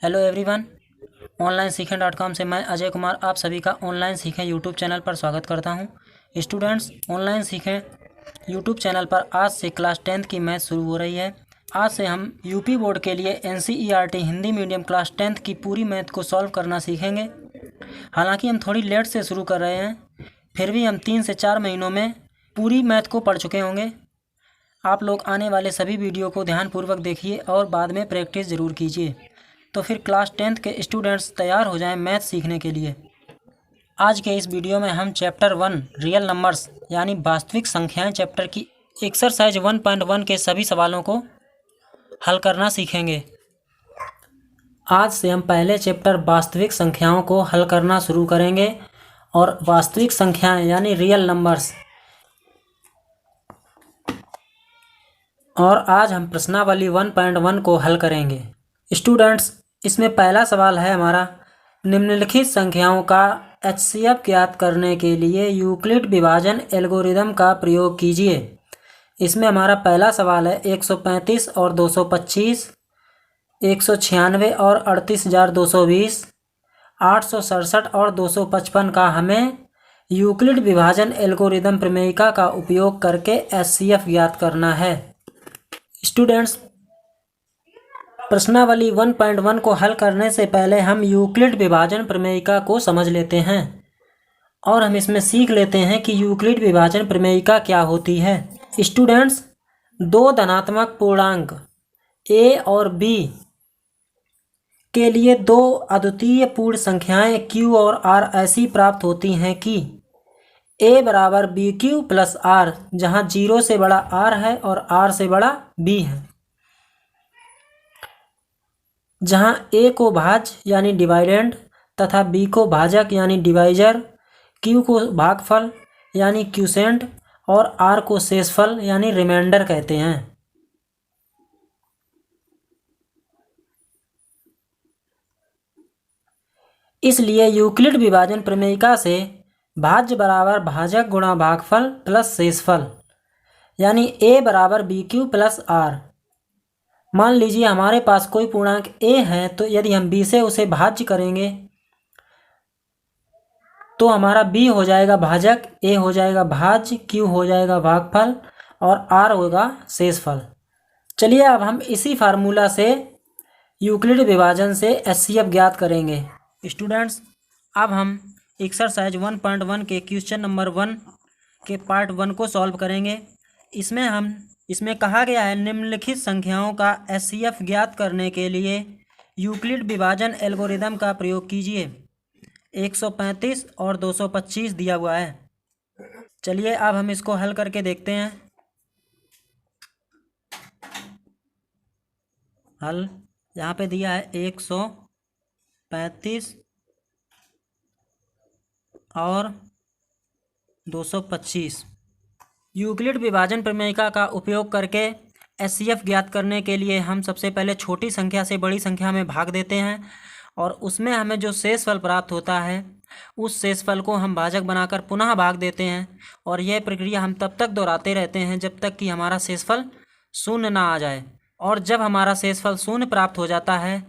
Hello everyone. Online सीखें .com से मैं अजय कुमार आप सभी का ऑनलाइन सीखें यूट्यूब चैनल पर स्वागत करता हूं। स्टूडेंट्स, ऑनलाइन सीखें यूट्यूब चैनल पर आज से क्लास 10th की मैथ शुरू हो रही है। आज से हम यूपी बोर्ड के लिए NCERT Hindi medium class 10th की पूरी मैथ को सॉल्व करना सीखेंगे। हालांकि हम थोड़ी लेट से शुरू कर रहे हैं, फिर भी हम 3 से 4 महीनों में पूरी मैथ को पढ़ चुके होंगे। आप लोग आने वाले सभी वीडियो को ध्यानपूर्वक देखिए और बाद में प्रैक्टिस ज़रूर कीजिए, तो फिर क्लास 10th के स्टूडेंट्स तैयार हो जाएं मैथ सीखने के लिए। आज के इस वीडियो में हम चैप्टर 1 रियल नंबर्स यानी वास्तविक संख्याएं चैप्टर की एक्सरसाइज 1.1 के सभी सवालों को हल करना सीखेंगे। आज से हम पहले चैप्टर वास्तविक संख्याओं को हल करना शुरू करेंगे और वास्तविक संख्याएं यानी रियल नंबर्स, और आज हम प्रश्नावली 1.1 को हल करेंगे। स्टूडेंट्स, इसमें पहला सवाल है हमारा, निम्नलिखित संख्याओं का HCF ज्ञात करने के लिए यूक्लिड विभाजन एल्गोरिदम का प्रयोग कीजिए। इसमें हमारा पहला सवाल है 135 और 225, 196 और 38,220, 867 और 255 का हमें यूक्लिड विभाजन एल्गोरिदम प्रमेयिका का उपयोग करके HCF ज्ञात करना है। स्टूडेंट्स, प्रश्नावली 1.1 को हल करने से पहले हम यूक्लिड विभाजन प्रमेयिका को समझ लेते हैं और हम इसमें सीख लेते हैं कि यूक्लिड विभाजन प्रमेयिका क्या होती है। स्टूडेंट्स, दो धनात्मक पूर्णांक a और b के लिए दो अद्वितीय पूर्ण संख्याएं q और r ऐसी प्राप्त होती हैं कि a बराबर BQ प्लस r, जहां 0 से बड़ा r है और r से बड़ा b है, जहां a को भाज्य यानी डिवाइडेंड तथा b को भाजक यानी डिवाइजर, q को भागफल यानी क्यूसेंट और r को शेषफल यानी रिमाइंडर कहते हैं। इसलिए यूक्लिड विभाजन प्रमेयिका से भाज्य बराबर भाजक गुणा भागफल प्लस शेषफल यानी a बराबर BQ प्लस r। मान लीजिए हमारे पास कोई पूर्णांक a है, तो यदि हम b से उसे भाज्य करेंगे तो हमारा b हो जाएगा भाजक, a हो जाएगा भाज्य, q हो जाएगा भागफल और r होगा शेषफल। चलिए अब हम इसी फार्मूला से यूक्लिड विभाजन से HCF ज्ञात करेंगे। स्टूडेंट्स, अब हम एक्सरसाइज 1.1 के क्वेश्चन नंबर 1 के पार्ट 1 को सॉल्व करेंगे। इसमें कहा गया है, निम्नलिखित संख्याओं का HCF ज्ञात करने के लिए यूक्लिड विभाजन एल्गोरिदम का प्रयोग कीजिए। 135 और 225 दिया हुआ है। चलिए अब हम इसको हल करके देखते हैं। हल यहाँ पे दिया है 135 और 225। यूक्लिड विभाजन प्रमेयिका का उपयोग करके HCF ज्ञात करने के लिए हम सबसे पहले छोटी संख्या से बड़ी संख्या में भाग देते हैं और उसमें हमें जो शेषफल प्राप्त होता है उस शेषफल को हम भाजक बनाकर पुनः भाग देते हैं, और यह प्रक्रिया हम तब तक दोहराते रहते हैं जब तक कि हमारा शेषफल शून्य ना आ जाए। और जब हमारा शेषफल शून्य प्राप्त हो जाता है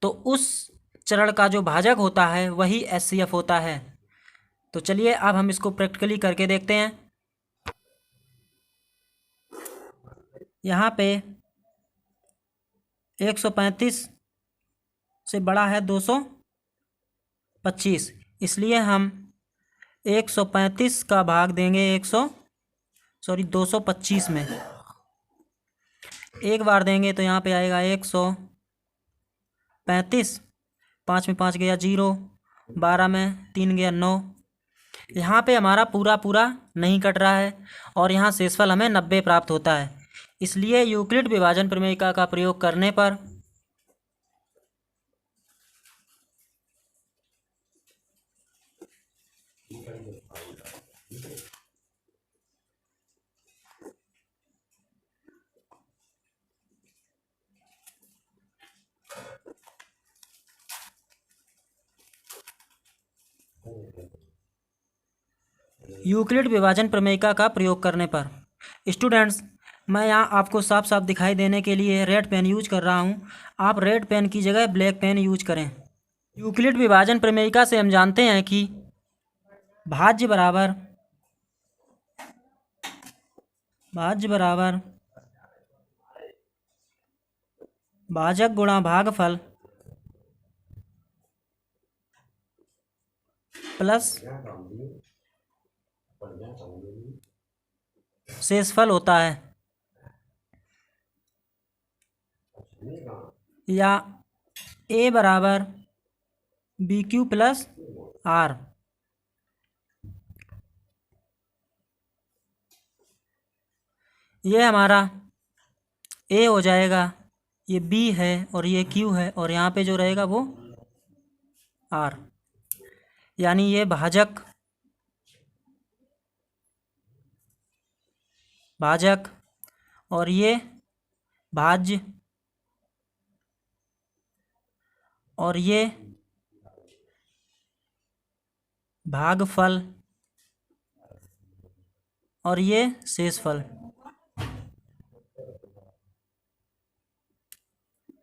तो उस चरण का जो भाजक होता है वही HCF होता है। तो चलिए अब हम इसको प्रैक्टिकली करके देखते हैं। यहाँ पे 135 से बड़ा है 225, इसलिए हम 135 का भाग देंगे 225 में। एक बार देंगे तो यहाँ पे आएगा 135, 5 में 5 गया 0, 12 में 3 गया 9। यहाँ पे हमारा पूरा नहीं कट रहा है और यहाँ शेषफल हमें 90 प्राप्त होता है। इसलिए यूक्लिड विभाजन प्रमेयिका का प्रयोग करने पर यूक्लिड विभाजन प्रमेयिका का प्रयोग करने पर स्टूडेंट्स, मैं यहाँ आपको साफ साफ दिखाई देने के लिए रेड पेन यूज कर रहा हूँ। आप रेड पेन की जगह ब्लैक पेन यूज करें। यूक्लिड विभाजन प्रमेयिका से हम जानते हैं कि भाज्य बराबर भाजक गुणा भागफल प्लस शेषफल होता है, या ए बराबर बी क्यू प्लस आर। ये हमारा ए हो जाएगा, ये बी है और ये क्यू है, और यहाँ पे जो रहेगा वो आर, यानी ये भाजक और ये भाज्य और ये भागफल और ये शेषफल।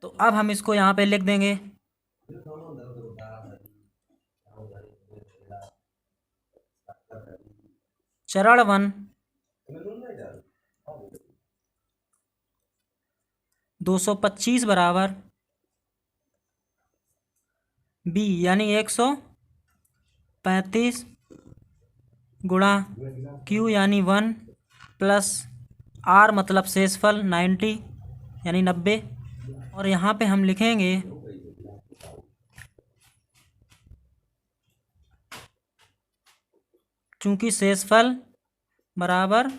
तो अब हम इसको यहाँ पे लिख देंगे। चरण 1 225 बराबर बी यानी 135 गुणा क्यू यानी 1 प्लस आर मतलब शेषफल 90 यानी 90। और यहाँ पे हम लिखेंगे चूंकि शेषफल बराबर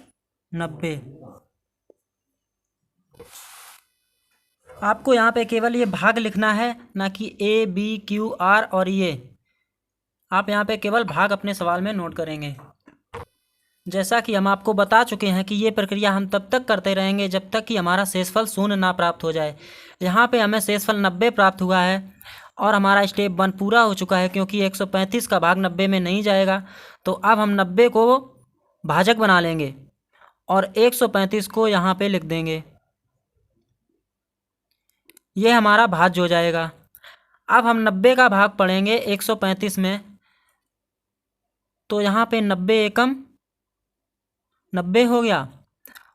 90। आपको यहाँ पे केवल ये भाग लिखना है, ना कि ए बी क्यू आर, और ये आप यहाँ पे केवल भाग अपने सवाल में नोट करेंगे। जैसा कि हम आपको बता चुके हैं कि ये प्रक्रिया हम तब तक करते रहेंगे जब तक कि हमारा शेषफल 0 ना प्राप्त हो जाए। यहाँ पे हमें शेषफल 90 प्राप्त हुआ है और हमारा स्टेप 1 पूरा हो चुका है, क्योंकि 135 का भाग 90 में नहीं जाएगा। तो अब हम 90 को भाजक बना लेंगे और 135 को यहाँ पे लिख देंगे। ये हमारा भाज्य हो जाएगा। अब हम 90 का भाग पढ़ेंगे 135 में, तो यहाँ पे 90 एकम 90 हो गया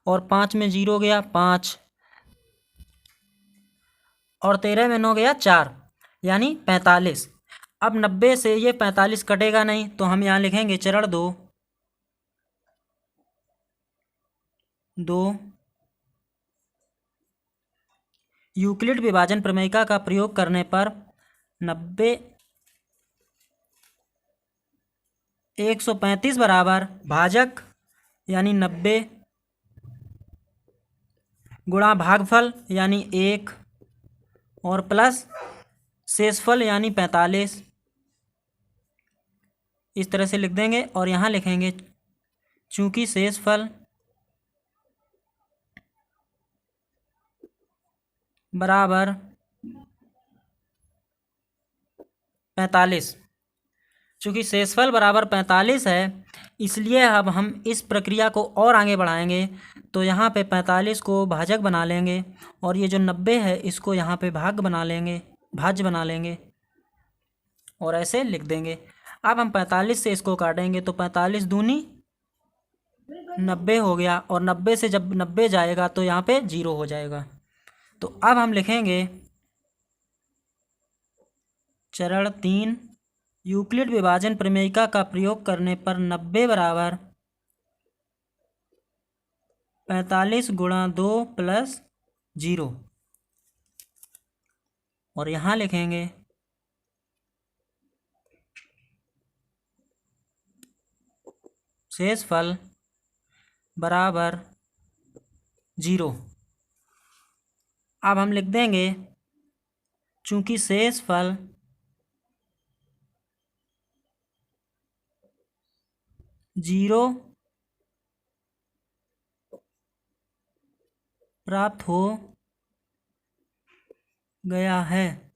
और 5 में 0 गया 5 और 13 में 9 गया 4 यानी 45। अब 90 से ये 45 कटेगा नहीं, तो हम यहाँ लिखेंगे चरण 2 यूक्लिड विभाजन प्रमेयिका का प्रयोग करने पर 90 135 बराबर भाजक यानी 90 गुणा भागफल यानी 1 और प्लस शेषफल यानी 45। इस तरह से लिख देंगे और यहाँ लिखेंगे चूंकि शेषफल बराबर 45। चूँकि शेषफल बराबर 45 है, इसलिए अब हम इस प्रक्रिया को और आगे बढ़ाएंगे। तो यहाँ पे 45 को भाजक बना लेंगे और ये जो 90 है इसको यहाँ पे भाज्य बना लेंगे और ऐसे लिख देंगे। अब हम 45 से इसको काटेंगे तो 45 दूनी 90 हो गया, और 90 से जब 90 जाएगा तो यहाँ पे 0 हो जाएगा। तो अब हम लिखेंगे चरण 3 यूक्लिड विभाजन प्रमेयिका का प्रयोग करने पर 90 बराबर 45 गुणा 2 प्लस 0, और यहाँ लिखेंगे शेषफल बराबर 0। अब हम लिख देंगे चूंकि शेषफल जीरो प्राप्त हो गया है,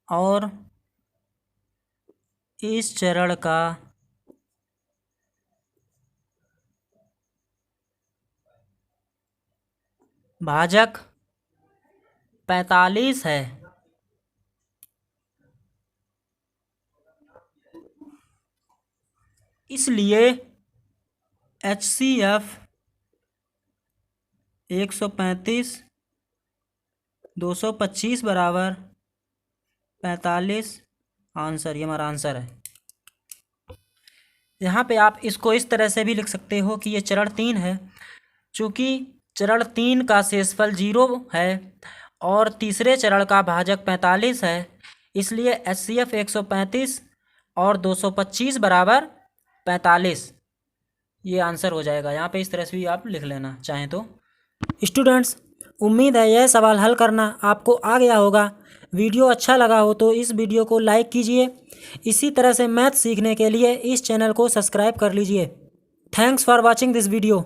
और इस चरण का भाजक 45 है, इसलिए HCF 135 225 बराबर 45 आंसर। ये हमारा आंसर है। यहाँ पे आप इसको इस तरह से भी लिख सकते हो कि ये चरण 3 है। चूँकि चरण 3 का शेषफल 0 है और तीसरे चरण का भाजक 45 है, इसलिए HCF 135 और 225 बराबर 45। ये आंसर हो जाएगा। यहाँ पे इस तरह से भी आप लिख लेना चाहें तो। स्टूडेंट्स, उम्मीद है यह सवाल हल करना आपको आ गया होगा। वीडियो अच्छा लगा हो तो इस वीडियो को लाइक कीजिए। इसी तरह से मैथ सीखने के लिए इस चैनल को सब्सक्राइब कर लीजिए। Thanks for watching this video.